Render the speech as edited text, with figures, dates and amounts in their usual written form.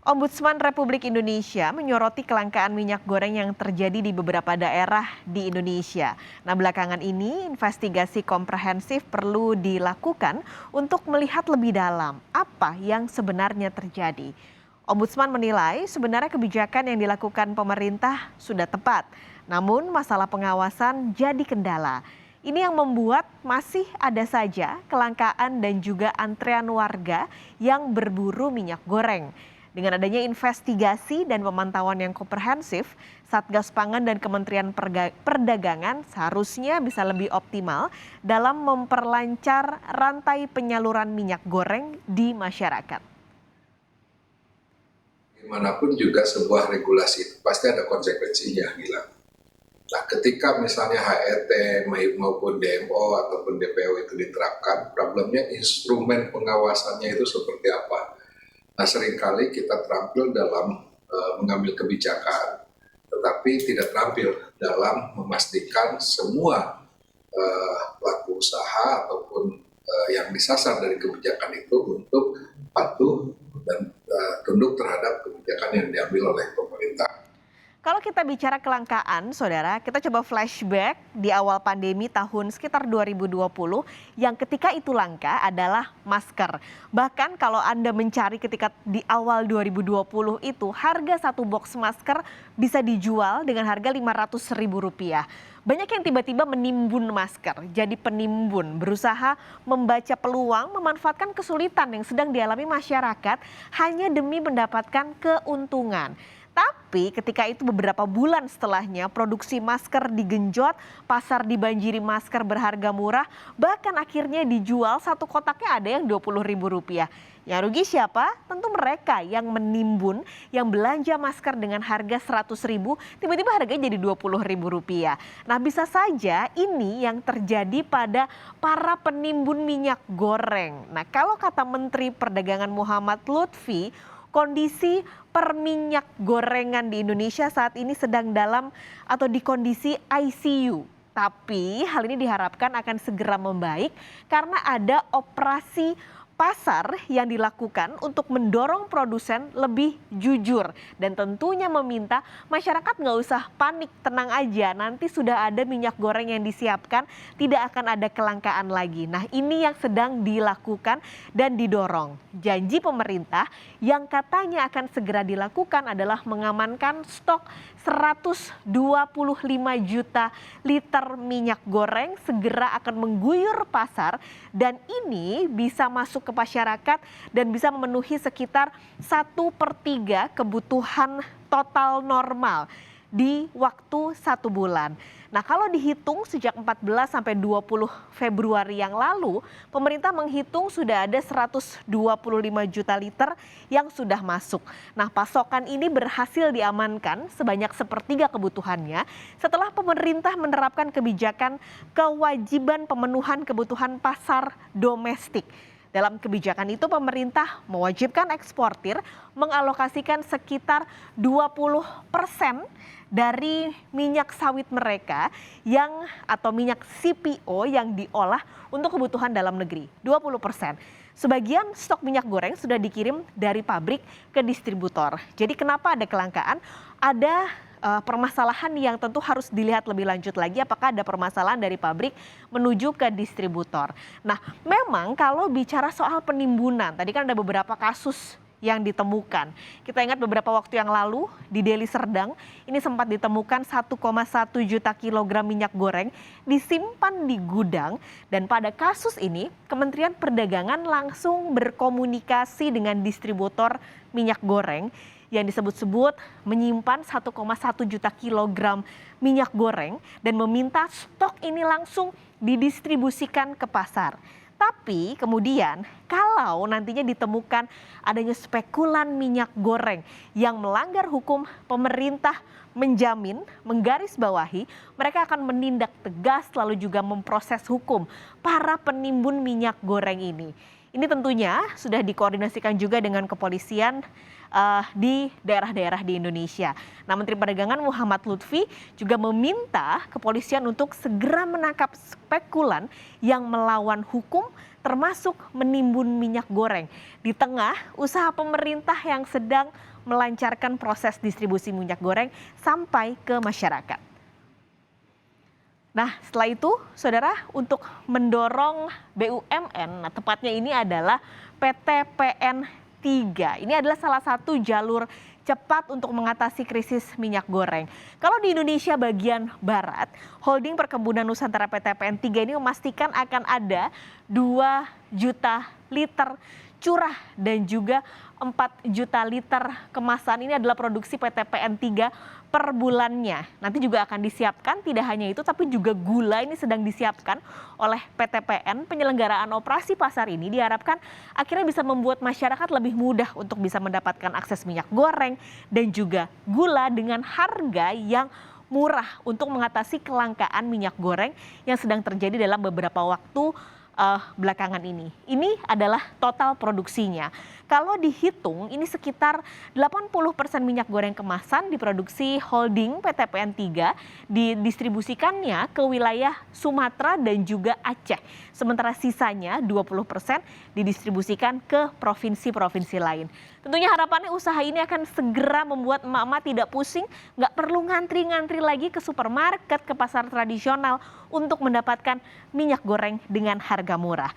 Ombudsman Republik Indonesia menyoroti kelangkaan minyak goreng yang terjadi di beberapa daerah di Indonesia. Nah, belakangan ini investigasi komprehensif perlu dilakukan untuk melihat lebih dalam apa yang sebenarnya terjadi. Ombudsman menilai sebenarnya kebijakan yang dilakukan pemerintah sudah tepat, namun masalah pengawasan jadi kendala. Ini yang membuat masih ada saja kelangkaan dan juga antrean warga yang berburu minyak goreng. Dengan adanya investigasi dan pemantauan yang komprehensif, Satgas Pangan dan Kementerian Perdagangan seharusnya bisa lebih optimal dalam memperlancar rantai penyaluran minyak goreng di masyarakat. Bagaimanapun juga sebuah regulasi itu pasti ada konsekuensinya, Gilang. Nah, ketika misalnya HET maupun DMO ataupun DPO itu diterapkan, problemnya instrumen pengawasannya itu seperti apa? Nah, seringkali kita terampil dalam mengambil kebijakan, tetapi tidak terampil dalam memastikan semua pelaku usaha ataupun yang disasar dari kebijakan itu untuk patuh dan tunduk terhadap kebijakan yang diambil oleh pemerintah. Kalau kita bicara kelangkaan, saudara, kita coba flashback di awal pandemi tahun sekitar 2020 yang ketika itu langka adalah masker. Bahkan kalau Anda mencari ketika di awal 2020 itu harga satu box masker bisa dijual dengan harga Rp500.000. Banyak yang tiba-tiba menimbun masker, jadi penimbun, berusaha membaca peluang, memanfaatkan kesulitan yang sedang dialami masyarakat hanya demi mendapatkan keuntungan. Tapi ketika itu beberapa bulan setelahnya produksi masker digenjot, pasar dibanjiri masker berharga murah, bahkan akhirnya dijual satu kotaknya ada yang Rp20.000. Yang rugi siapa? Tentu mereka yang menimbun, yang belanja masker dengan harga Rp100.000, tiba-tiba harganya jadi Rp20.000. Nah, bisa saja ini yang terjadi pada para penimbun minyak goreng. Nah, kalau kata Menteri Perdagangan Muhammad Lutfi, kondisi perminyak gorengan di Indonesia saat ini sedang dalam atau di kondisi ICU. Tapi hal ini diharapkan akan segera membaik karena ada operasi pasar yang dilakukan untuk mendorong produsen lebih jujur dan tentunya meminta masyarakat nggak usah panik, tenang aja, nanti sudah ada minyak goreng yang disiapkan, tidak akan ada kelangkaan lagi. Nah, ini yang sedang dilakukan dan didorong. Janji pemerintah yang katanya akan segera dilakukan adalah mengamankan stok 125 juta liter minyak goreng segera akan mengguyur pasar dan ini bisa masuk ke masyarakat dan bisa memenuhi sekitar 1/3 kebutuhan total normal di waktu 1 bulan. Nah, kalau dihitung sejak 14 sampai 20 Februari yang lalu, pemerintah menghitung sudah ada 125 juta liter yang sudah masuk. Nah, pasokan ini berhasil diamankan sebanyak 1/3 kebutuhannya setelah pemerintah menerapkan kebijakan kewajiban pemenuhan kebutuhan pasar domestik. Dalam kebijakan itu pemerintah mewajibkan eksportir mengalokasikan sekitar 20% dari minyak sawit mereka yang atau minyak CPO yang diolah untuk kebutuhan dalam negeri, 20%. Sebagian stok minyak goreng sudah dikirim dari pabrik ke distributor. Jadi kenapa ada kelangkaan? Ada permasalahan yang tentu harus dilihat lebih lanjut lagi apakah ada permasalahan dari pabrik menuju ke distributor. Nah, memang kalau bicara soal penimbunan, tadi kan ada beberapa kasus yang ditemukan. Kita ingat beberapa waktu yang lalu di Deli Serdang ini sempat ditemukan 1,1 juta kilogram minyak goreng disimpan di gudang dan pada kasus ini Kementerian Perdagangan langsung berkomunikasi dengan distributor minyak goreng yang disebut-sebut menyimpan 1,1 juta kilogram minyak goreng dan meminta stok ini langsung didistribusikan ke pasar. Tapi kemudian kalau nantinya ditemukan adanya spekulan minyak goreng yang melanggar hukum, pemerintah menjamin, menggarisbawahi mereka akan menindak tegas lalu juga memproses hukum para penimbun minyak goreng ini. Ini tentunya sudah dikoordinasikan juga dengan kepolisian di daerah-daerah di Indonesia. Nah, Menteri Perdagangan Muhammad Lutfi juga meminta kepolisian untuk segera menangkap spekulan yang melawan hukum termasuk menimbun minyak goreng di tengah usaha pemerintah yang sedang melancarkan proses distribusi minyak goreng sampai ke masyarakat. Nah, setelah itu, saudara, untuk mendorong BUMN, nah tepatnya ini adalah PTPN 3. Ini adalah salah satu jalur cepat untuk mengatasi krisis minyak goreng. Kalau di Indonesia bagian barat, Holding Perkebunan Nusantara PTPN 3 ini memastikan akan ada 2 juta liter curah dan juga 4 juta liter kemasan. Ini adalah produksi PTPN 3 per bulannya. Nanti juga akan disiapkan, tidak hanya itu tapi juga gula ini sedang disiapkan oleh PTPN. Penyelenggaraan operasi pasar ini diharapkan akhirnya bisa membuat masyarakat lebih mudah untuk bisa mendapatkan akses minyak goreng dan juga gula dengan harga yang murah untuk mengatasi kelangkaan minyak goreng yang sedang terjadi dalam beberapa waktu belakangan ini. Ini adalah total produksinya. Kalau dihitung ini sekitar 80% minyak goreng kemasan diproduksi holding PTPN 3 didistribusikannya ke wilayah Sumatera dan juga Aceh. Sementara sisanya 20% didistribusikan ke provinsi-provinsi lain. Tentunya harapannya usaha ini akan segera membuat emak-emak tidak pusing, nggak perlu ngantri-ngantri lagi ke supermarket, ke pasar tradisional untuk mendapatkan minyak goreng dengan harga murah.